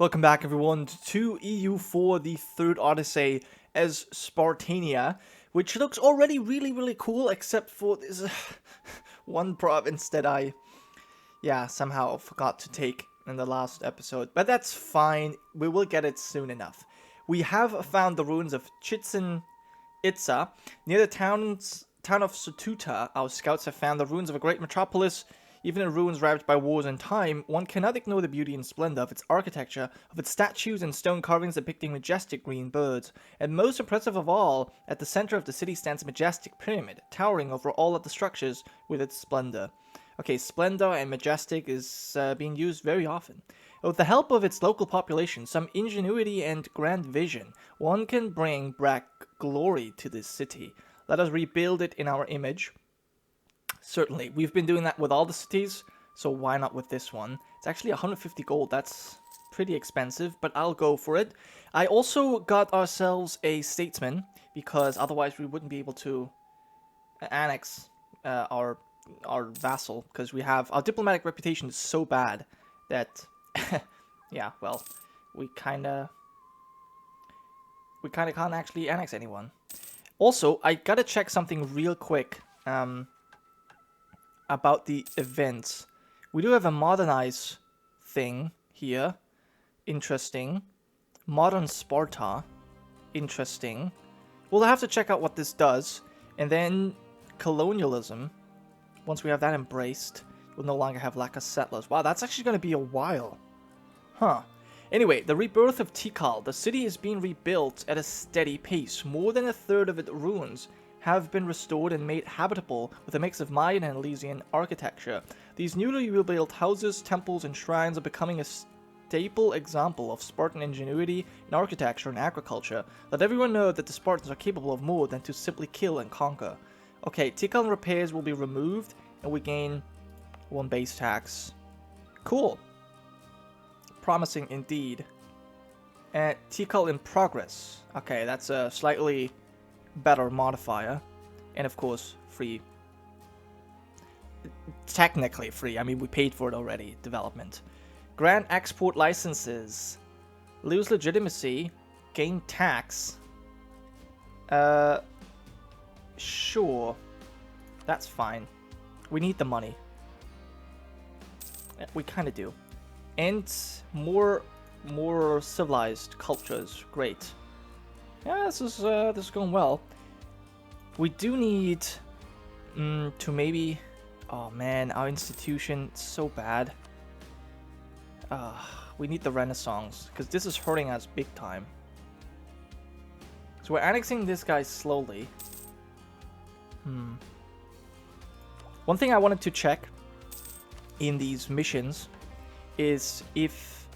Welcome back everyone to EU4, the third Odyssey as Spartania, which looks already really cool except for this one province that I, somehow forgot to take in the last episode. But that's fine, we will get it soon enough. We have found the ruins of Chichen Itza. Near the town of Sututa, our scouts have found the ruins of a great metropolis. Even in ruins ravaged by wars and time, one cannot ignore the beauty and splendor of its architecture, of its statues and stone carvings depicting majestic green birds. And most impressive of all, at the center of the city stands a majestic pyramid, towering over all of the structures with its splendor. Okay, splendor and majestic is being used very often. With the help of its local population, some ingenuity and grand vision, one can bring back glory to this city. Let us rebuild it in our image. Certainly, we've been doing that with all the cities, so why not with this one? It's actually 150 gold, that's pretty expensive, but I'll go for it. I also got ourselves a statesman, because otherwise we wouldn't be able to annex our vassal, because we have, our diplomatic reputation is so bad that, yeah, well, we kinda can't actually annex anyone. Also, I gotta check something real quick, about the events. We do have a modernize thing here. Interesting. Modern Sparta. Interesting. We'll have to check out what this does. And then colonialism. Once we have that embraced, we'll no longer have lack of settlers. Wow, that's actually going to be a while. Huh. Anyway, the rebirth of Tikal. The city is being rebuilt at a steady pace. More than a third of its ruins have been restored and made habitable with a mix of Mayan and Elysian architecture. These newly rebuilt houses, temples, and shrines are becoming a staple example of Spartan ingenuity in architecture and agriculture. Let everyone know that the Spartans are capable of more than to simply kill and conquer. Okay, Tikal repairs will be removed, and we gain 1 base tax. Cool. Promising indeed. Tikal in progress. Okay, that's a slightly better modifier, and of course free. Technically free, I mean we paid for it already. Development. Grant export licenses. Lose legitimacy. Gain tax. Sure. That's fine. We need the money. We kind of do. And more civilized cultures. Great. Yeah, this is going well. We do need to maybe... Oh man, our institution is so bad. We need the Renaissance, because this is hurting us big time. So we're annexing this guy slowly. One thing I wanted to check in these missions is if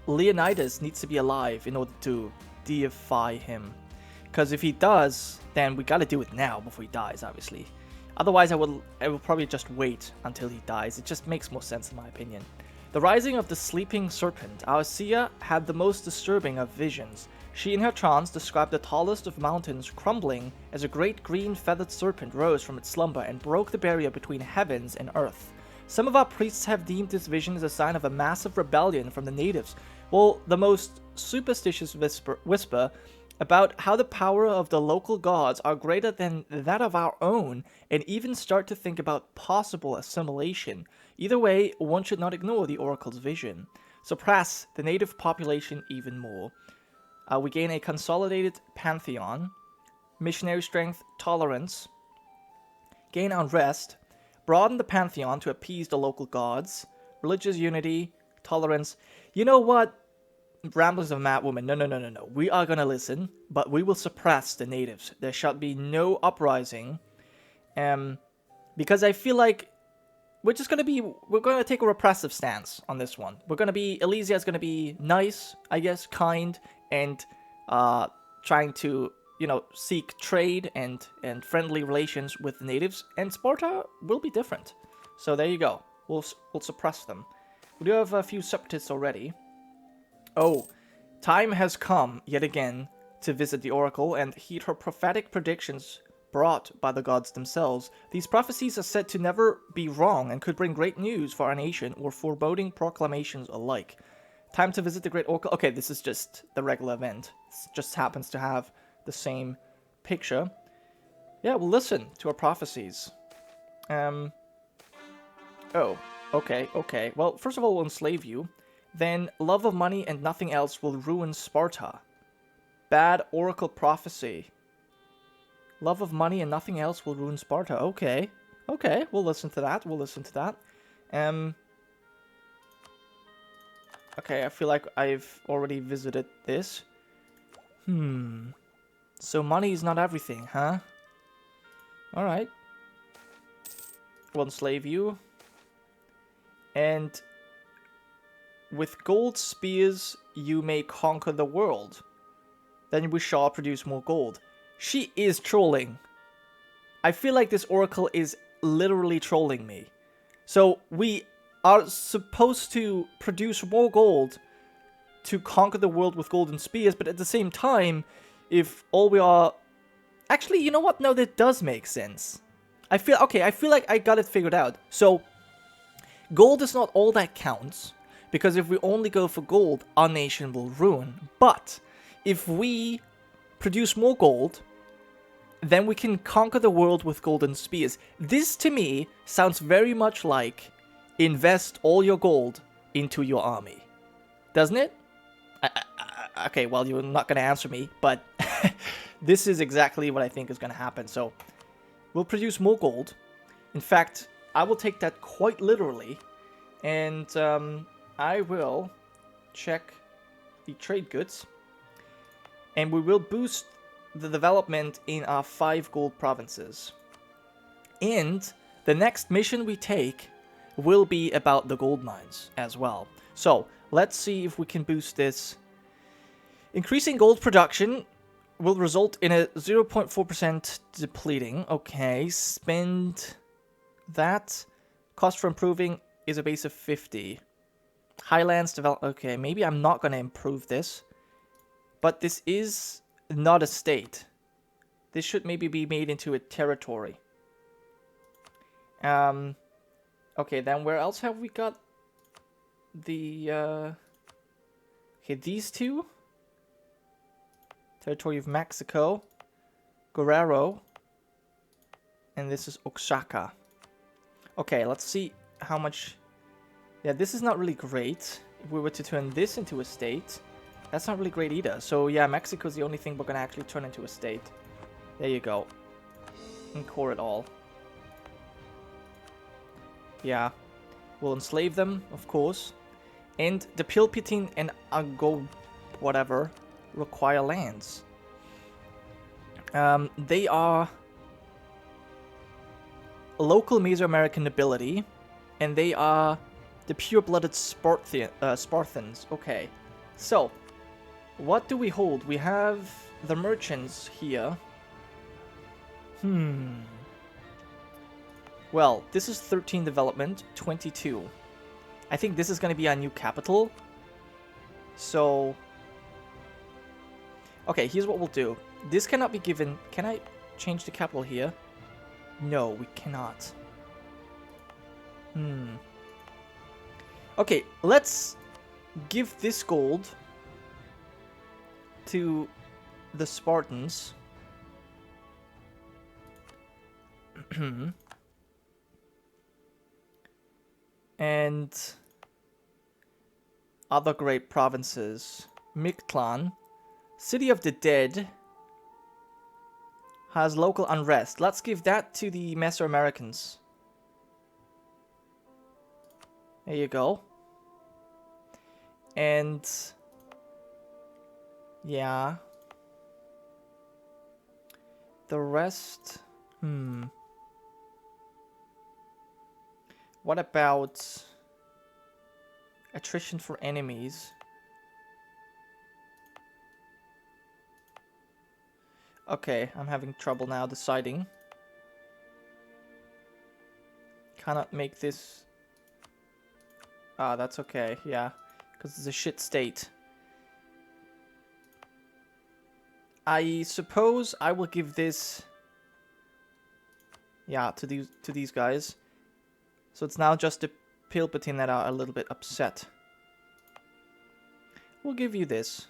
Leonidas needs to be alive in order to deify him, because if he does, then we gotta do it now before he dies, obviously. Otherwise I will probably just wait until he dies. It just makes more sense in my opinion. The rising of the sleeping serpent. Our seer had the most disturbing of visions. She in her trance described the tallest of mountains crumbling as a great green feathered serpent rose from its slumber and broke the barrier between heavens and earth. Some of our priests have deemed this vision as a sign of a massive rebellion from the natives, while the most superstitious whisper about how the power of the local gods are greater than that of our own, and even start to think about possible assimilation. Either way, one should not ignore the oracle's vision. Suppress the native population even more. We gain a consolidated pantheon, missionary strength, tolerance, gain unrest, broaden the pantheon to appease the local gods, religious unity, tolerance. You know what? Ramblings of a Mad Woman. No. We are gonna listen, but we will suppress the natives. There shall be no uprising. Because I feel like we're gonna take a repressive stance on this one. Elysia is gonna be nice, I guess, kind, and trying to, seek trade and friendly relations with the natives. And Sparta will be different. So there you go. We'll suppress them. We do have a few separatists already. Oh, time has come, yet again, to visit the Oracle and heed her prophetic predictions brought by the gods themselves. These prophecies are said to never be wrong and could bring great news for our nation or foreboding proclamations alike. Time to visit the Great Oracle. Okay, this is just the regular event. It just happens to have the same picture. Yeah, we'll listen to our prophecies. Oh, okay. Well, first of all, we'll enslave you. Then, love of money and nothing else will ruin Sparta. Bad oracle prophecy. Love of money and nothing else will ruin Sparta. Okay, we'll listen to that. Okay, I feel like I've already visited this. So money is not everything, huh? Alright. We'll enslave you. And with gold spears, you may conquer the world. Then we shall produce more gold. She is trolling. I feel like this oracle is literally trolling me. So we are supposed to produce more gold to conquer the world with golden spears, but at the same time, if all we are... Actually, you know what? No, that does make sense. I feel like I got it figured out. So, gold is not all that counts, because if we only go for gold, our nation will ruin. But, if we produce more gold, then we can conquer the world with golden spears. This, to me, sounds very much like invest all your gold into your army. Doesn't it? Okay, well, you're not going to answer me, but this is exactly what I think is going to happen. So, we'll produce more gold. In fact, I will take that quite literally, and I will check the trade goods, and we will boost the development in our 5 gold provinces. And the next mission we take will be about the gold mines as well. So, let's see if we can boost this. Increasing gold production will result in a 0.4% depleting. Okay, spend that. Cost for improving is a base of 50. Highlands develop... Okay, maybe I'm not going to improve this. But this is not a state. This should maybe be made into a territory. Okay, then where else have we got the... Okay, these two. Territory of Mexico. Guerrero. And this is Oaxaca. Okay, let's see how much... Yeah, this is not really great. If we were to turn this into a state, that's not really great either. So yeah, Mexico is the only thing we're going to actually turn into a state. There you go. And core it all. Yeah. We'll enslave them, of course. And the Pilpitin and Ago... whatever... require lands. They are local Mesoamerican nobility, and they are the pure-blooded Spartans. Okay, so what do we hold? We have the merchants here. Well, this is 13 development, 22. I think this is going to be our new capital. So... Okay, here's what we'll do. This cannot be given... Can I change the capital here? No, we cannot. Okay, let's give this gold to the Spartans. And other great provinces. Mictlan. City of the Dead has local unrest. Let's give that to the Mesoamericans. There you go. And... yeah. The rest... What about... attrition for enemies? Okay, I'm having trouble now deciding. Cannot make this... Ah, that's okay, yeah. Because it's a shit state. I suppose I will give this... yeah, to these guys. So it's now just the Pilpitin that are a little bit upset. We'll give you this.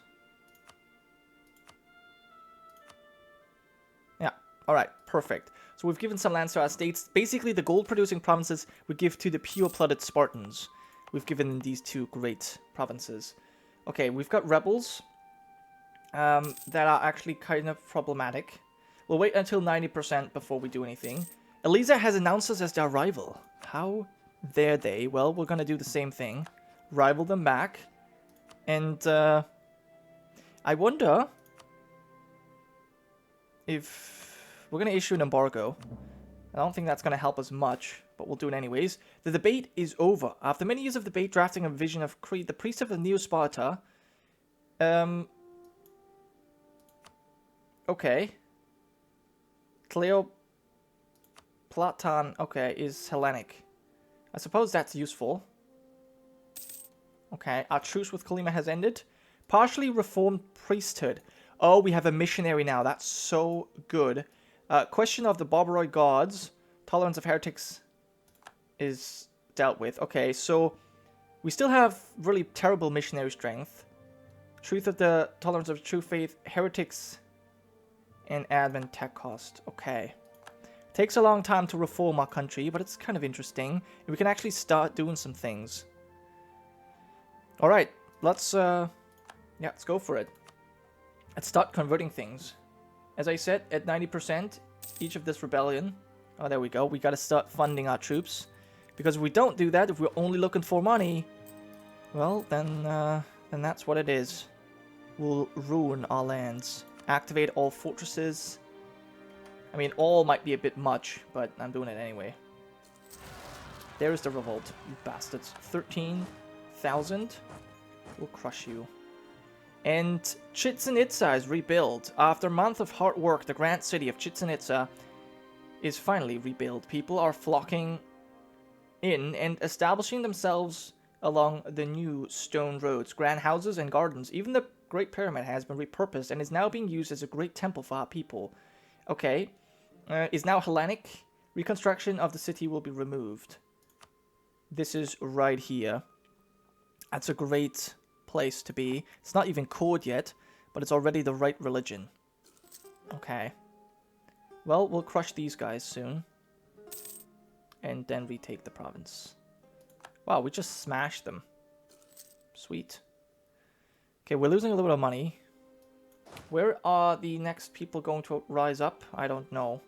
Yeah, alright, perfect. So we've given some lands to our states. Basically, the gold-producing provinces we give to the pure-blooded Spartans. We've given them these two great provinces. Okay, we've got rebels that are actually kind of problematic. We'll wait until 90% before we do anything. Eliza has announced us as their rival. How dare they? Well, we're going to do the same thing. Rival them back. And I wonder if we're going to issue an embargo. I don't think that's going to help us much, but we'll do it anyways. The debate is over. After many years of debate, drafting a vision of Crete, the priesthood of Neo-Sparta. Okay. Cleoplaton, okay, is Hellenic. I suppose that's useful. Okay, our truce with Kalima has ended. Partially reformed priesthood. Oh, we have a missionary now. That's so good. Question of the Barbaroi gods. Tolerance of heretics is dealt with. Okay, so we still have really terrible missionary strength. Truth of the tolerance of true faith. Heretics and advent tech cost. Okay. Takes a long time to reform our country, but it's kind of interesting. We can actually start doing some things. Alright, let's go for it. Let's start converting things. As I said, at 90%, each of this rebellion. Oh, there we go. We gotta start funding our troops. Because if we don't do that, if we're only looking for money, well, then that's what it is. We'll ruin our lands. Activate all fortresses. I mean, all might be a bit much, but I'm doing it anyway. There is the revolt, you bastards. 13,000. We'll crush you. And Chichen Itza is rebuilt. After a month of hard work, the grand city of Chichen Itza is finally rebuilt. People are flocking in and establishing themselves along the new stone roads, grand houses and gardens. Even the Great Pyramid has been repurposed and is now being used as a great temple for our people. Okay. Is now Hellenic. Reconstruction of the city will be removed. This is right here. That's a great place to be. It's not even cored yet, but it's already the right religion. Okay. Well, we'll crush these guys soon. And then retake the province. Wow, we just smashed them. Sweet. Okay, we're losing a little bit of money. Where are the next people going to rise up? I don't know.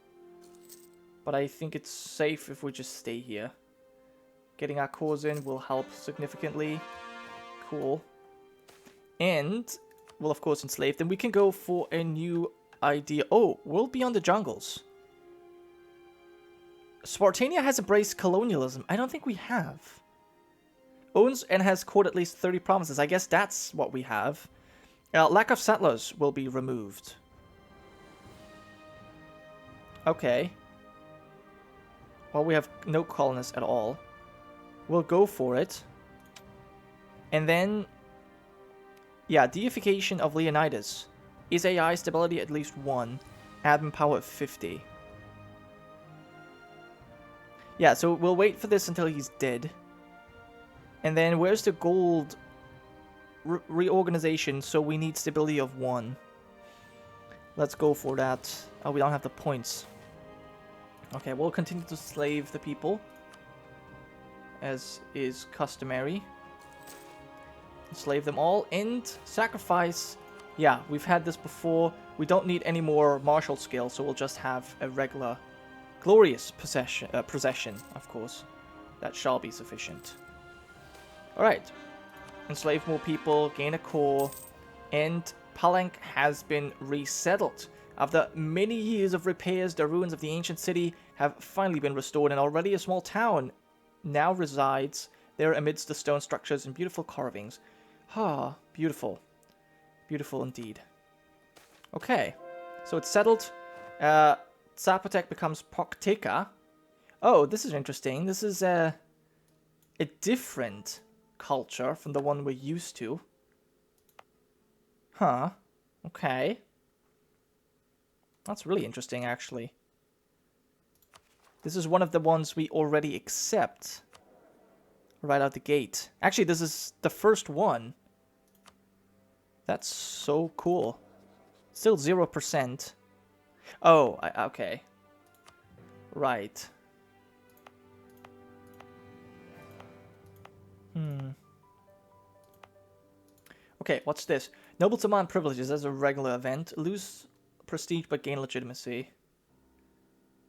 But I think it's safe if we just stay here. Getting our cores in will help significantly. Cool. And we'll of course enslave them. We can go for a new idea. Oh, world beyond the jungles. Spartania has embraced colonialism. I don't think we have. Owns and has cored at least 30 provinces. I guess that's what we have. Lack of settlers will be removed. Okay. Well, we have no colonists at all. We'll go for it. And then... yeah, deification of Leonidas. Is AI stability at least 1? Admin power of 50. Yeah, so we'll wait for this until he's dead. And then where's the gold reorganization? So we need stability of 1. Let's go for that. Oh, we don't have the points. Okay, we'll continue to slave the people, as is customary. Enslave them all and sacrifice. Yeah, we've had this before. We don't need any more martial skill, so we'll just have a regular glorious possession, of course. That shall be sufficient. Alright. Enslave more people, gain a core, and Palenque has been resettled. After many years of repairs, the ruins of the ancient city have finally been restored, and already a small town now resides there amidst the stone structures and beautiful carvings. Ah, beautiful. Beautiful indeed. Okay, so it's settled. Zapotec becomes Pocteca. Oh, this is interesting. This is a different culture from the one we're used to. Huh. Okay. That's really interesting, actually. This is one of the ones we already accept right out the gate. Actually, this is the first one. That's so cool. Still 0%. Oh, okay. Right. Okay, what's this? Nobles demand privileges as a regular event. Lose prestige but gain legitimacy.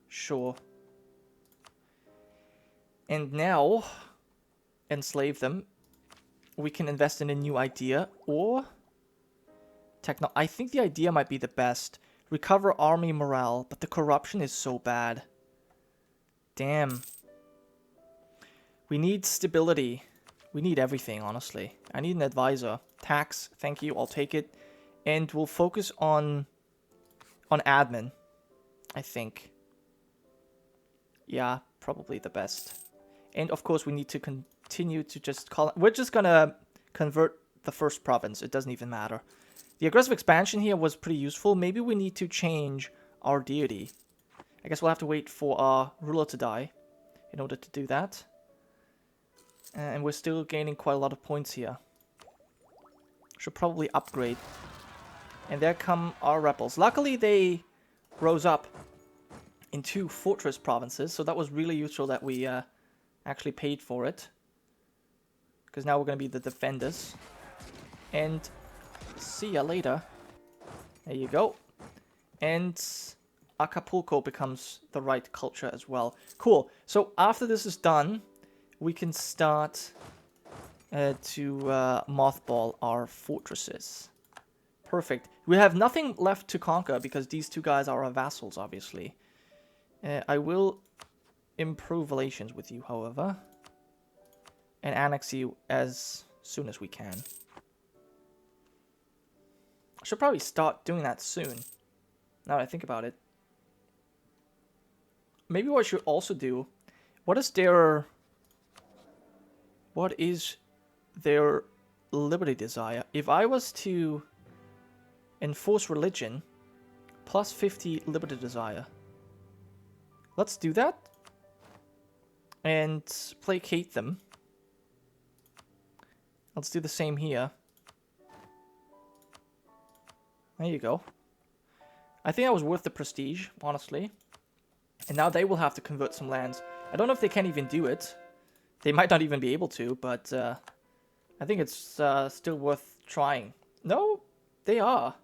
Sure. And now, enslave them. We can invest in a new idea, or I think the idea might be the best. Recover army morale, but the corruption is so bad. Damn. We need stability. We need everything, honestly. I need an advisor. Tax, thank you, I'll take it. And we'll focus on admin, I think. Yeah, probably the best. And of course we need to continue to just we're just gonna convert the first province. It doesn't even matter. The aggressive expansion here was pretty useful. Maybe we need to change our deity. I guess we'll have to wait for our ruler to die in order to do that. And we're still gaining quite a lot of points here. Should probably upgrade. And there come our rebels. Luckily they rose up in 2 fortress provinces, so that was really useful that we actually paid for it. Because now we're going to be the defenders. And see ya later. There you go. And Acapulco becomes the right culture as well. Cool. So after this is done, we can start to mothball our fortresses. Perfect. We have nothing left to conquer because these 2 guys are our vassals, obviously. I will improve relations with you, however. And annex you as soon as we can. I should probably start doing that soon. Now that I think about it. Maybe what I should also do... What is their liberty desire? If I was to enforce religion, plus 50 liberty desire. Let's do that. And placate them. Let's do the same here. There you go. I think that was worth the prestige, honestly. And now they will have to convert some lands. I don't know if they can even do it. They might not even be able to, but I think it's still worth trying. No, they are.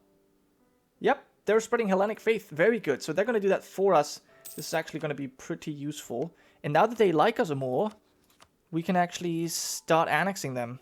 Yep, they're spreading Hellenic faith. Very good. So they're going to do that for us. This is actually going to be pretty useful. And now that they like us more, we can actually start annexing them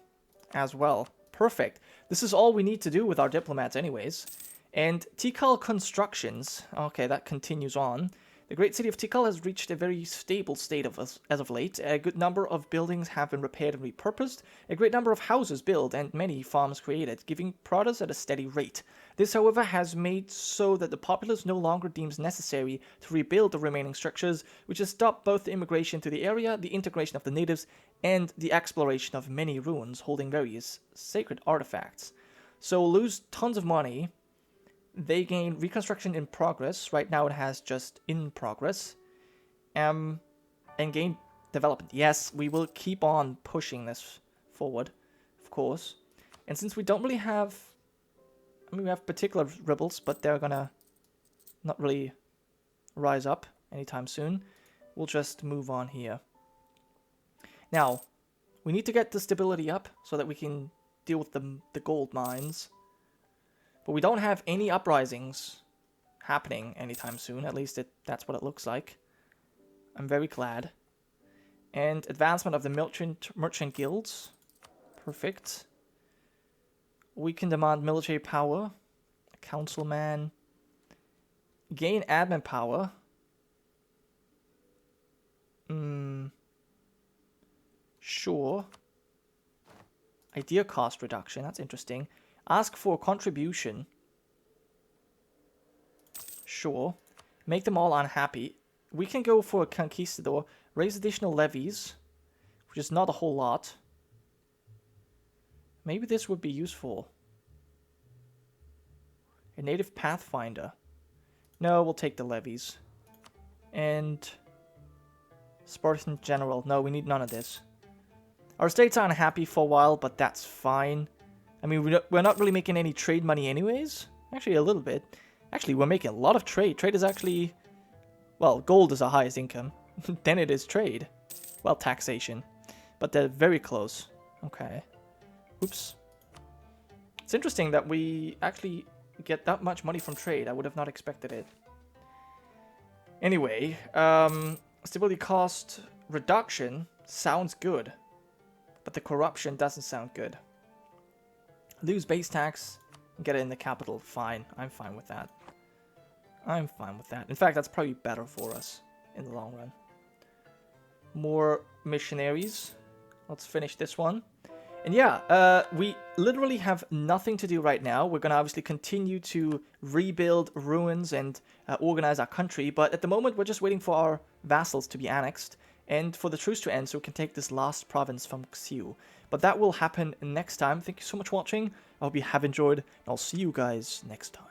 as well. Perfect. This is all we need to do with our diplomats anyways. And Tikal constructions. Okay, that continues on. The great city of Tikal has reached a very stable state as of late. A good number of buildings have been repaired and repurposed, a great number of houses built, and many farms created, giving produce at a steady rate. This, however, has made so that the populace no longer deems necessary to rebuild the remaining structures, which has stopped both the immigration to the area, the integration of the natives, and the exploration of many ruins holding various sacred artifacts. So we'll lose tons of money. They gain reconstruction in progress. Right now it has just in progress. And gain development. Yes, we will keep on pushing this forward, of course. And since we don't really have... I mean, we have particular rebels, but they're gonna not really rise up anytime soon. We'll just move on here. Now, we need to get the stability up so that we can deal with the gold mines. But we don't have any uprisings happening anytime soon. At least that's what it looks like. I'm very glad. And advancement of the merchant guilds. Perfect. We can demand military power. Councilman. Gain admin power. Sure. Idea cost reduction. That's interesting. Ask for a contribution. Sure. Make them all unhappy. We can go for a conquistador. Raise additional levies, which is not a whole lot. Maybe this would be useful. A native pathfinder. No, we'll take the levies. And Spartan general. No, we need none of this. Our states are unhappy for a while, but that's fine. I mean, we're not really making any trade money anyways. Actually, a little bit. Actually, we're making a lot of trade. Trade is actually... Well, gold is our highest income. Then it is trade. Well, taxation. But they're very close. Okay. Oops. It's interesting that we actually get that much money from trade. I would have not expected it. Anyway, stability cost reduction sounds good. But the corruption doesn't sound good. Lose base tax and get it in the capital. Fine. I'm fine with that. I'm fine with that. In fact, that's probably better for us in the long run. More missionaries. Let's finish this one. And yeah, we literally have nothing to do right now. We're going to obviously continue to rebuild ruins and organize our country. But at the moment, we're just waiting for our vassals to be annexed and for the truce to end so we can take this last province from Xiu. But that will happen next time. Thank you so much for watching. I hope you have enjoyed, and I'll see you guys next time.